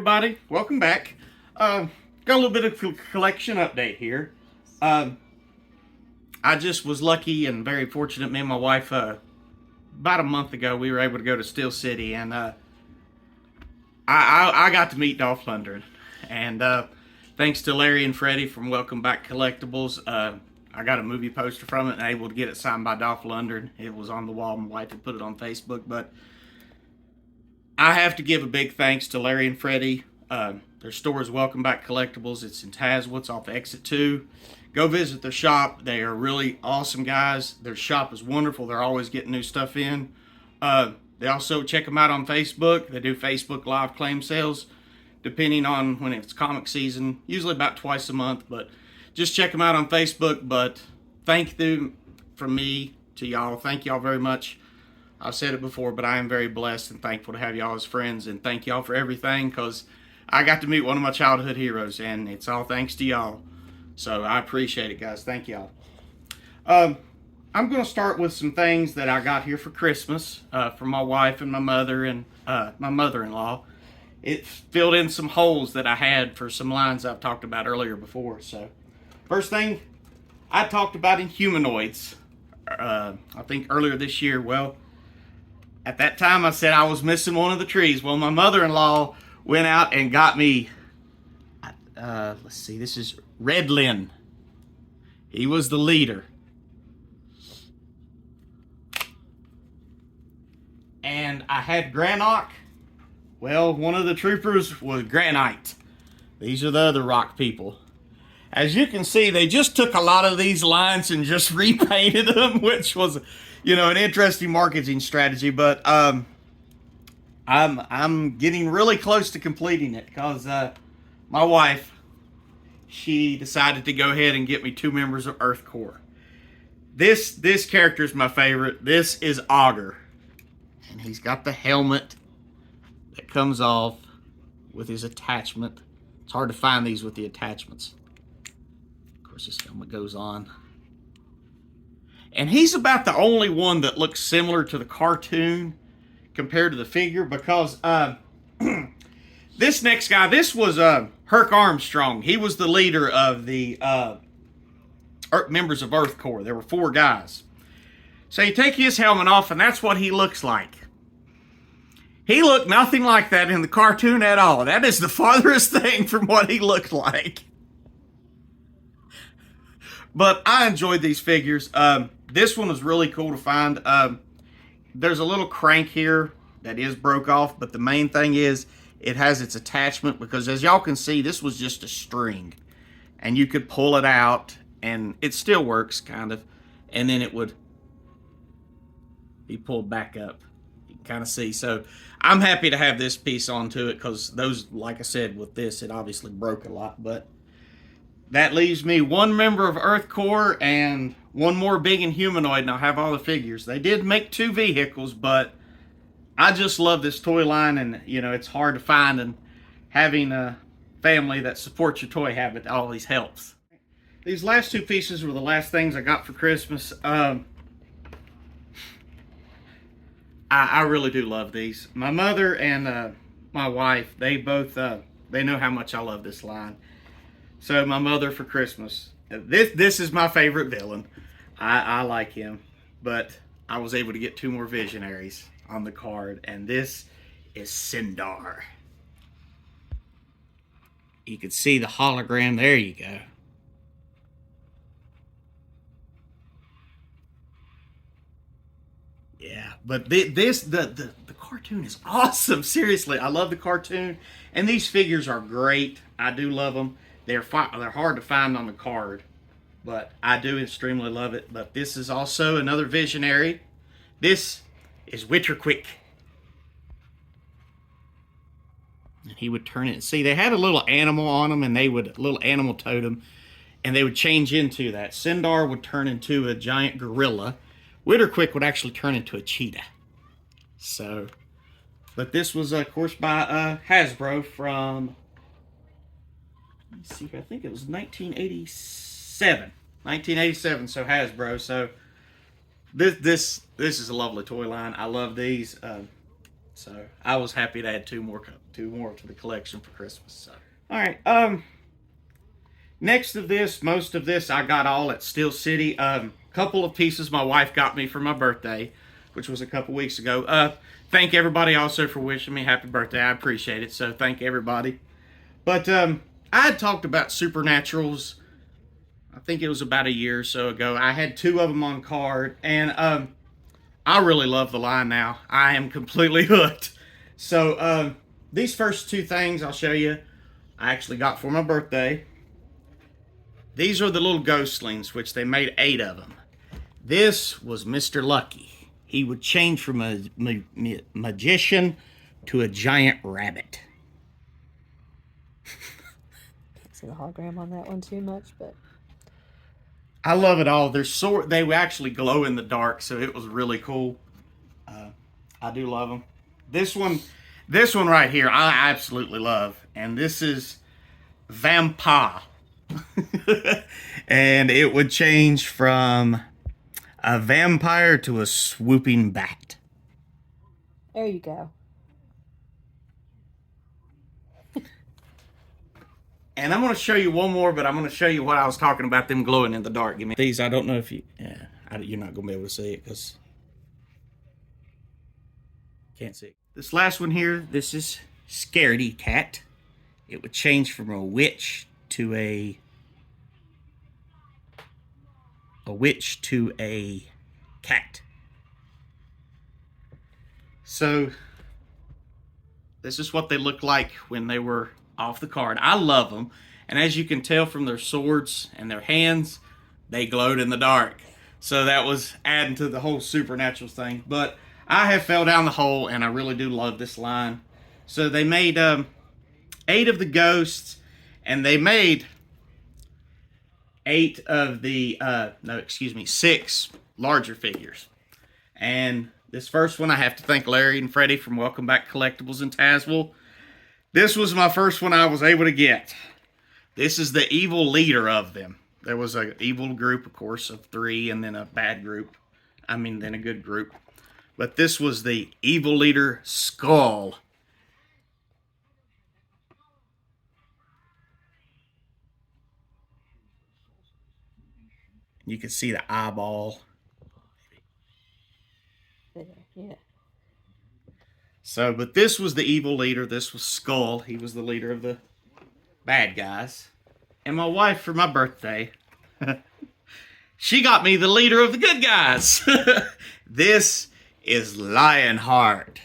everybody, welcome back. Got a little bit of collection update here. I just was lucky and very fortunate. Me and my wife, about a month ago, we were able to go to Steel City, and I got to meet Dolph Lundgren. And thanks to Larry and Freddie from Welcome Back Collectibles, I got a movie poster from it and able to get it signed by Dolph Lundgren. It was on the wall. My wife had put it on Facebook, but I have to give a big thanks to Larry and Freddie. Their store is Welcome Back Collectibles. It's in Tazewoods off Exit 2. Go visit their shop. They are really awesome guys. Their shop is wonderful. They're always getting new stuff in. They also check them out on Facebook. They do Facebook Live claim sales, depending on when it's comic season, usually about twice a month. But just check them out on Facebook. But thank you from me to y'all. Thank y'all very much. I've said it before, but I am very blessed and thankful to have y'all as friends, and thank y'all for everything, because I got to meet one of my childhood heroes, and it's all thanks to y'all. So I appreciate it, guys. Thank y'all. I'm going to start with some things that I got here for Christmas for my wife and my mother and my mother-in-law. It filled in some holes that I had for some lines I've talked about earlier before. So first thing, I talked about Inhumanoids, I think earlier this year. Well, at that time, I said I was missing one of the trees. Well, my mother-in-law went out and got me, let's see, this is Red Lynn. He was the leader. And I had Granok. Well, one of the troopers was Granite. These are the other rock people. As you can see, they just took a lot of these lines and just repainted them, which was, you know, an interesting marketing strategy. But I'm getting really close to completing it, because my wife, she decided to go ahead and get me 2 members of Earth Corps. This character is my favorite. This is Augur, and he's got the helmet that comes off with his attachment. It's hard to find these with the attachments. Of course, this helmet goes on. And he's about the only one that looks similar to the cartoon compared to the figure, because this next guy, this was Herc Armstrong. He was the leader of the members of Earth Corps. There were 4 guys. So you take his helmet off, and that's what he looks like. He looked nothing like that in the cartoon at all. That is the farthest thing from what he looked like. But I enjoyed these figures. This one was really cool to find. There's a little crank here that is broke off, but the main thing is it has its attachment, because as y'all can see, this was just a string. And you could pull it out, and it still works, kind of. And then it would be pulled back up. You can kind of see. So I'm happy to have this piece onto it, because those, like I said, with this, it obviously broke a lot. But that leaves me 1 member of Earth Corps and 1 more big Inhumanoid, and I'll have all the figures. They did make 2 vehicles, but I just love this toy line, and, you know, it's hard to find, and having a family that supports your toy habit always helps. These last 2 pieces were the last things I got for Christmas. I really do love these. My mother and my wife, they both, they know how much I love this line. So my mother for Christmas, this is my favorite villain. I like him, but I was able to get 2 more Visionaries on the card, and this is Sindar. You can see the hologram. There you go. Yeah, but the cartoon is awesome. Seriously, I love the cartoon, and these figures are great. I do love them. They're hard to find on the card, but I do extremely love it. But this is also another Visionary. This is Witterquick. And he would turn it. See, they had a little animal on them, and a little animal totem, and they would change into that. Sindar would turn into a giant gorilla. Witterquick would actually turn into a cheetah. So, but this was, of course, by Hasbro from, let's see, I think it was 1987. 1987, so Hasbro. So this is a lovely toy line. I love these. So I was happy to add two more to the collection for Christmas. So all right, next of this, most of this I got all at Steel City. Couple of pieces my wife got me for my birthday, which was a couple weeks ago. Thank everybody also for wishing me happy birthday. I appreciate it. So thank everybody. But I had talked about Supernaturals. I think it was about a year or so ago. I had two of them on card, and I really love the line now. I am completely hooked. So these first two things I'll show you, I actually got for my birthday. These are the little ghostlings, which they made 8 of them. This was Mr. Lucky. He would change from a magician to a giant rabbit. Can't see the hologram on that one too much, but I love it all. They would actually glow in the dark, so it was really cool. I do love them. This one right here, I absolutely love, and this is Vampire. And it would change from a vampire to a swooping bat. there you go. And I'm going to show you one more, but I'm going to show you what I was talking about, them glowing in the dark. Give me these. I don't know if you're not going to be able to see it because can't see it. This last one here, this is Scaredy Cat. It would change from a witch to a cat. So this is what they looked like when they were off the card. I love them, and as you can tell from their swords and their hands, they glowed in the dark. So that was adding to the whole Supernaturals thing. But I have fell down the hole, and I really do love this line. So they made 8 of the ghosts, and they made 8 of the 6 larger figures. And this first one, I have to thank Larry and Freddie from Welcome Back Collectibles in Tazewell. This was my first one I was able to get. This is the evil leader of them. There was an evil group, of course, of 3, and then a bad group. Then a good group. But this was the evil leader, Skull. You can see the eyeball. Yeah. So, but this was the evil leader. This was Skull. He was the leader of the bad guys. And my wife, for my birthday, she got me the leader of the good guys. This is Lionheart.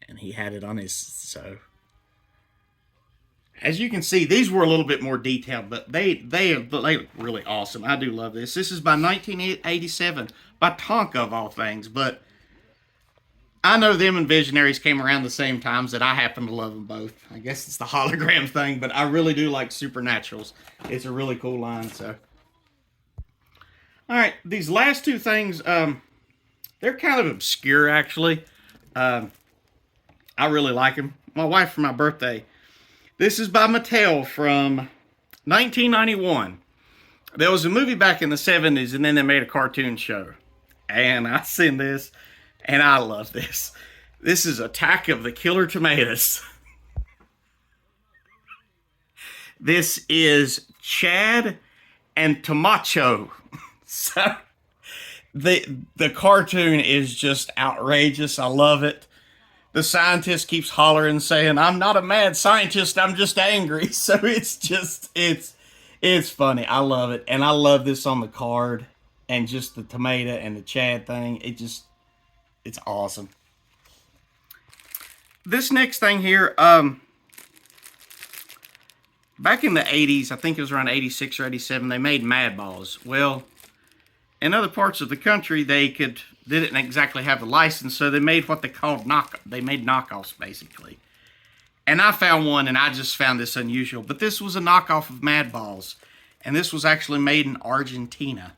And he had it on his, so. As you can see, these were a little bit more detailed, but they look really awesome. I do love this. This is by 1987, by Tonka of all things, but I know them and Visionaries came around the same times that I happen to love them both. I guess it's the hologram thing, but I really do like Supernaturals. It's a really cool line, so. All right, these last two things, they're kind of obscure, actually. I really like them. My wife, for my birthday, this is by Mattel from 1991. There was a movie back in the 70s, and then they made a cartoon show. And I seen this, and I love this. This is Attack of the Killer Tomatoes. This is Chad and Tomacho. So, the cartoon is just outrageous. I love it. The scientist keeps hollering, saying, "I'm not a mad scientist, I'm just angry." So it's funny. I love it. And I love this on the card. And just the tomato and the Chad thing. It's awesome. This next thing here, back in the 80s, I think it was around 86 or 87, they made Mad Balls. Well, in other parts of the country, they didn't exactly have the license, so they made what they called knockoffs, basically. And I found one, and I just found this unusual. But this was a knockoff of Mad Balls, and this was actually made in Argentina.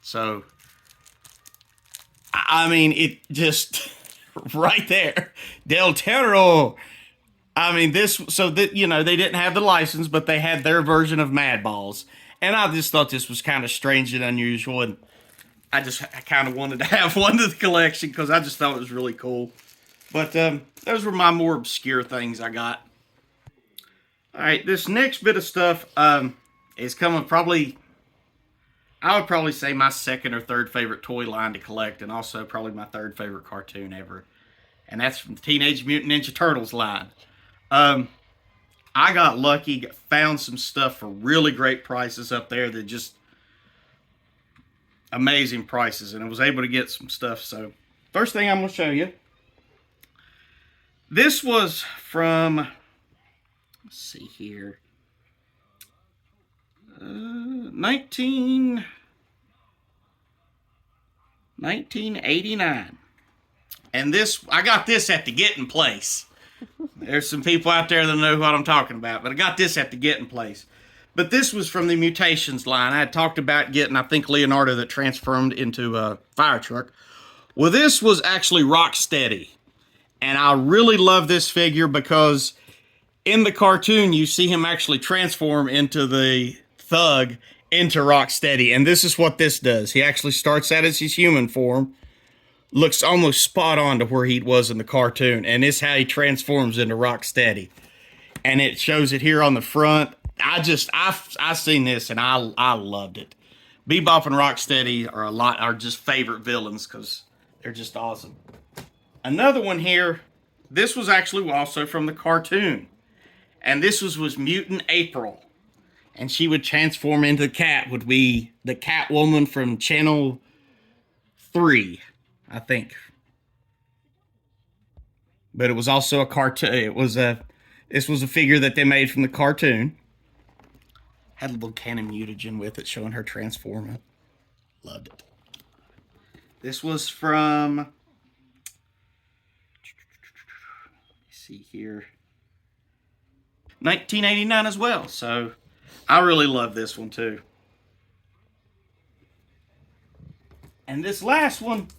So, I mean, it just right there, Del Toro. I mean, they didn't have the license, but they had their version of Mad Balls. And I just thought this was kind of strange and unusual, and I kind of wanted to have one to the collection because I just thought it was really cool. But those were my more obscure things I got. All right, this next bit of stuff is coming probably, I would probably say my second or third favorite toy line to collect, and also probably my third favorite cartoon ever. And that's from the Teenage Mutant Ninja Turtles line. I got lucky, found some stuff for really great prices up there that just amazing prices, and I was able to get some stuff. So first thing I'm going to show you, this was from, let's see here, 1989. And this, I got this at the Getting Place. There's some people out there that know what I'm talking about, but I got this at the Getting Place. But this was from the Mutations line. I had talked about getting, I think, Leonardo that transformed into a fire truck. Well, this was actually Rocksteady. And I really love this figure because in the cartoon, you see him actually transform into the Thug into Rocksteady. And this is what this does. He actually starts out as his human form. Looks almost spot on to where he was in the cartoon. And this is how he transforms into Rocksteady. And it shows it here on the front. I've seen this and I loved it. Bebop and Rocksteady are just favorite villains because they're just awesome. Another one here, this was actually also from the cartoon. And this was Mutant April. And she would transform into the cat, would be the Catwoman from Channel 3, I think. But it was also a cartoon. This was a figure that they made from the cartoon. Had a little cannon mutagen with it showing her transforming. Loved it. This was from, let's see here, 1989 as well. So I really love this one too. And this last one,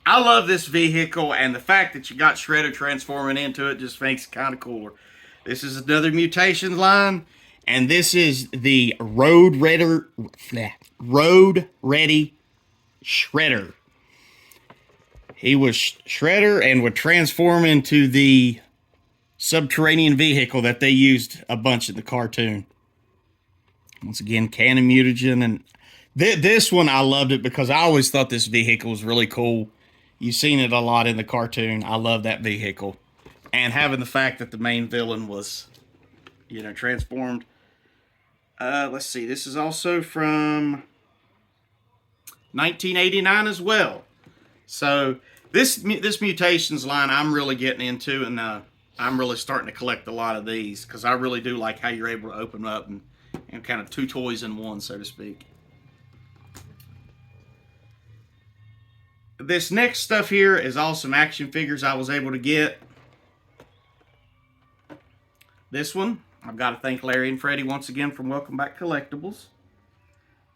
I love this vehicle, and the fact that you got Shredder transforming into it just makes it kind of cooler. This is another Mutations line, and this is the Road Ready Shredder. He was Shredder and would transform into the subterranean vehicle that they used a bunch in the cartoon. Once again, cannon mutagen, and this one I loved it because I always thought this vehicle was really cool. You've seen it a lot in the cartoon. I love that vehicle. And having the fact that the main villain was, transformed. Let's see. This is also from 1989 as well. So this Mutations line I'm really getting into, and I'm really starting to collect a lot of these because I really do like how you're able to open up and kind of two toys in one, so to speak. This next stuff here is all some action figures I was able to get. This one, I've got to thank Larry and Freddie once again from Welcome Back Collectibles.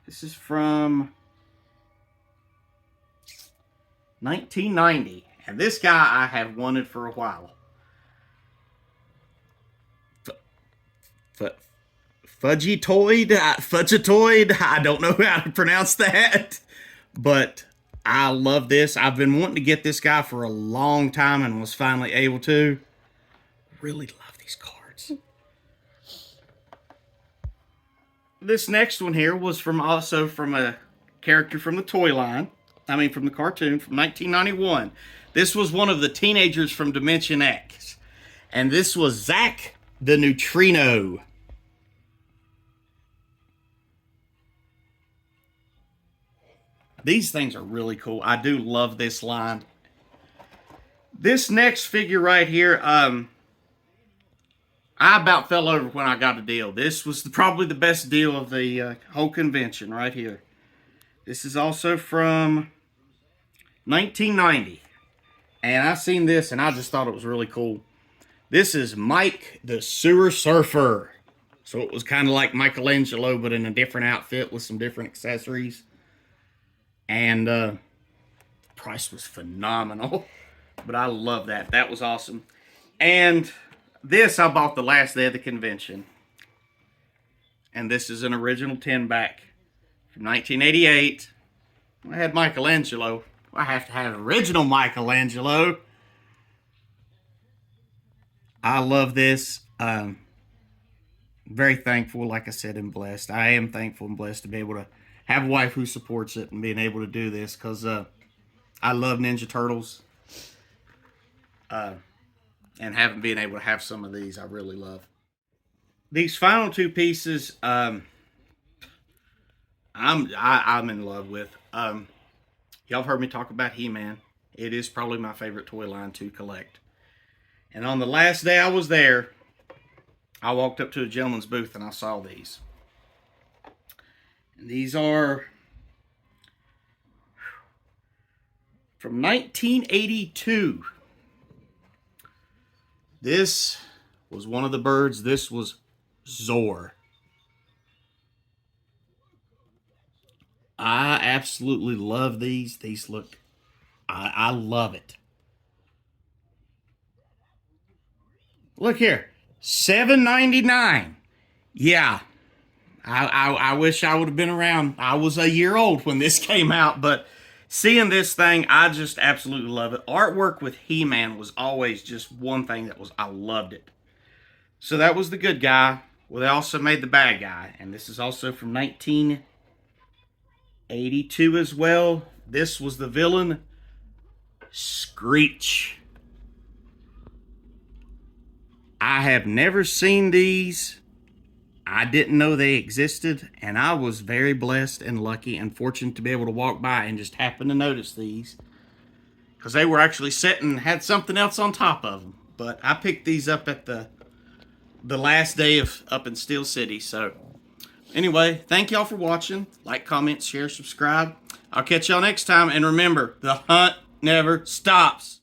This is from 1990. And this guy I have wanted for a while. Fudgetoid, I don't know how to pronounce that. But I love this. I've been wanting to get this guy for a long time and was finally able to. Really love these cards. This next one here was also from a character from the toy line. From the cartoon from 1991. This was one of the teenagers from Dimension X. And this was Zack the Neutrino. These things are really cool. I do love this line. This next figure right here, I about fell over when I got a deal. This was probably the best deal of the whole convention right here. This is also from 1990. And I seen this and I just thought it was really cool. This is Mike the Sewer Surfer. So it was kind of like Michelangelo, but in a different outfit with some different accessories. And the price was phenomenal. But I love that. That was awesome. And this I bought the last day of the convention. And this is an original 10-back from 1988. I had Michelangelo. I have to have original Michelangelo. I love this. Very thankful, like I said, and blessed. I am thankful and blessed to be able to have a wife who supports it and being able to do this, because I love Ninja Turtles. And having been able to have some of these, I really love. These final two pieces, I'm in love with. Y'all have heard me talk about He-Man. It is probably my favorite toy line to collect. And on the last day I was there, I walked up to a gentleman's booth and I saw these. And these are from 1982. This was one of the birds. This was Zor. I absolutely love these. These look, I love it. Look here, $7.99. Yeah, I wish I would have been around. I was a year old when this came out, but seeing this thing, I just absolutely love it. Artwork with He-Man was always just one thing that I loved it. So that was the good guy. Well, they also made the bad guy, and this is also from 1982 as well. This was the villain, Screech. I have never seen these. I didn't know they existed, and I was very blessed and lucky and fortunate to be able to walk by and just happen to notice these, because they were actually sitting and had something else on top of them. But I picked these up at the last day of up in Steel City. So anyway, thank y'all for watching. Like, comment, share, subscribe. I'll catch y'all next time, and remember, the hunt never stops.